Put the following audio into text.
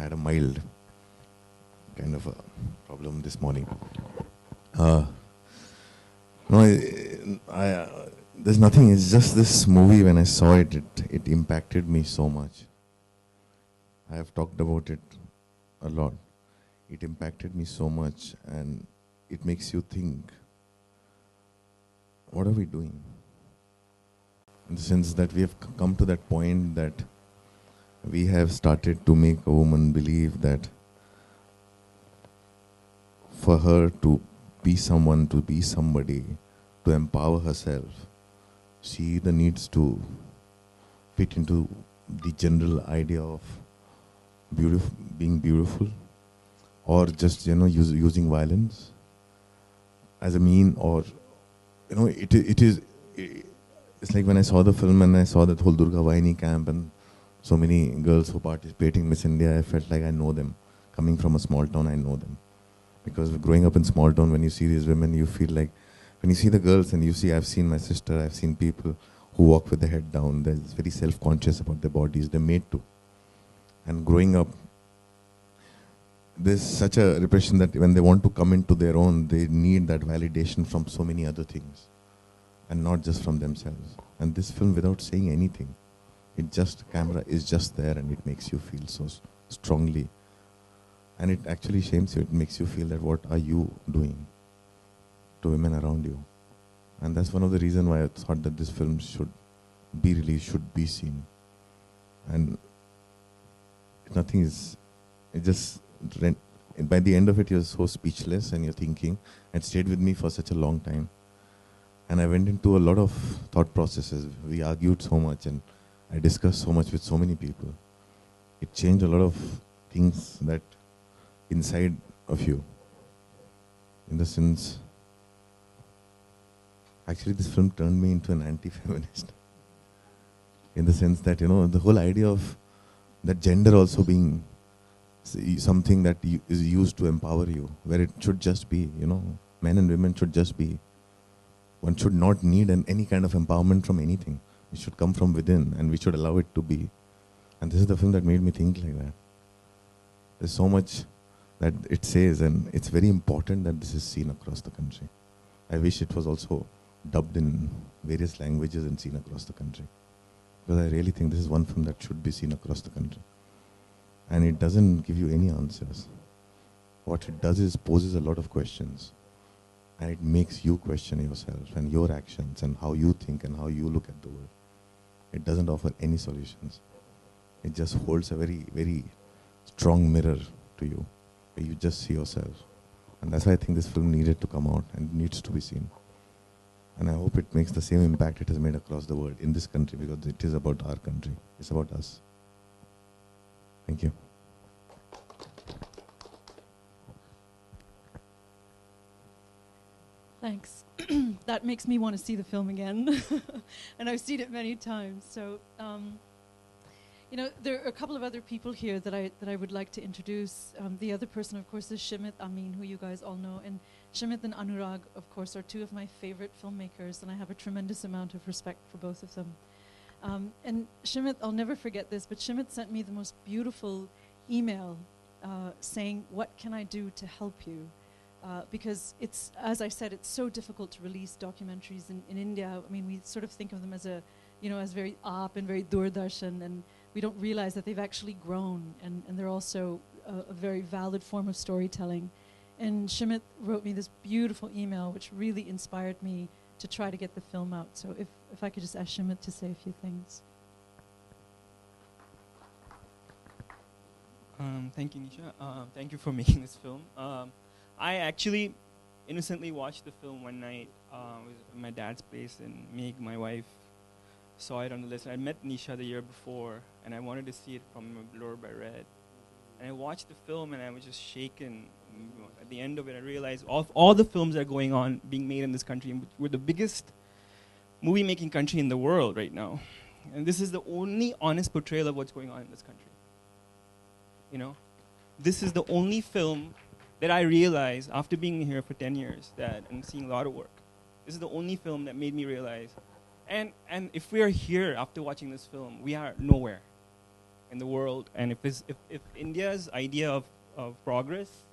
had a mild kind of a problem this morning. No, there's nothing. It's just this movie. When I saw it, it impacted me so much. I have talked about it a lot. It impacted me so much, and it makes you think, what are we doing? In the sense that we have come to that point that we have started to make a woman believe that for her to be someone, to be somebody, to empower herself, she either needs to fit into the general idea of being beautiful, or just using violence as a mean, or it's like when I saw the film and I saw that whole Durga Vahini camp and so many girls who participating in Miss India, I felt like I know them. Coming from a small town, I know them. Because growing up in small town, when you see these women, you feel like, when you see the girls and you see, I've seen my sister, I've seen people who walk with their head down, they're very self-conscious about their bodies, they're made to. And growing up, there's such a repression that when they want to come into their own, they need that validation from so many other things, and not just from themselves. And this film, without saying anything, camera is just there, and it makes you feel so strongly. And it actually shames you. It makes you feel that what are you doing to women around you? And that's one of the reasons why I thought that this film should be released, should be seen. And nothing is, by the end of it, you're so speechless and you're thinking. It stayed with me for such a long time. And I went into a lot of thought processes. We argued so much and I discussed so much with so many people. It changed a lot of things that inside of you. In the sense, actually this film turned me into an anti-feminist. In the sense that, the whole idea of that gender also being something that is used to empower you, where it should just be, men and women should just be. One should not need any kind of empowerment from anything. It should come from within, and we should allow it to be. And this is the film that made me think like that. There's so much that it says, and it's very important that this is seen across the country. I wish it was also dubbed in various languages and seen across the country. Because I really think this is one film that should be seen across the country. And it doesn't give you any answers. What it does is poses a lot of questions. And it makes you question yourself and your actions and how you think and how you look at the world. It doesn't offer any solutions. It just holds a very, very strong mirror to you, where you just see yourself. And that's why I think this film needed to come out and needs to be seen. And I hope it makes the same impact it has made across the world in this country, because it is about our country. It's about us. Thank you. Thanks. That makes me want to see the film again. And I've seen it many times. So, there are a couple of other people here that I would like to introduce. The other person, of course, is Shimit Amin, who you guys all know. And Shimit and Anurag, of course, are two of my favorite filmmakers, and I have a tremendous amount of respect for both of them. And Shimit, I'll never forget this, but Shimit sent me the most beautiful email saying, "What can I do to help you?" Because it's, as I said, it's so difficult to release documentaries in India. I mean, we sort of think of them as as very aap and very doordarshan, and we don't realize that they've actually grown, and they're also a very valid form of storytelling. And Shimit wrote me this beautiful email, which really inspired me to try to get the film out. So if I could just ask Shimit to say a few things. Thank you, Nisha. Thank you for making this film. I actually innocently watched the film one night. It was at my dad's place, and Meg, my wife, saw it on the list. I met Nisha the year before, and I wanted to see it from Blur by Red. And I watched the film, and I was just shaken. At the end of it, I realized all the films that are going on, being made in this country, we're the biggest movie-making country in the world right now. And this is the only honest portrayal of what's going on in this country. This is the only film that I realized after being here for 10 years and seeing a lot of work. This is the only film that made me realize. And if we are here after watching this film, we are nowhere. in the world, and if India's idea of progress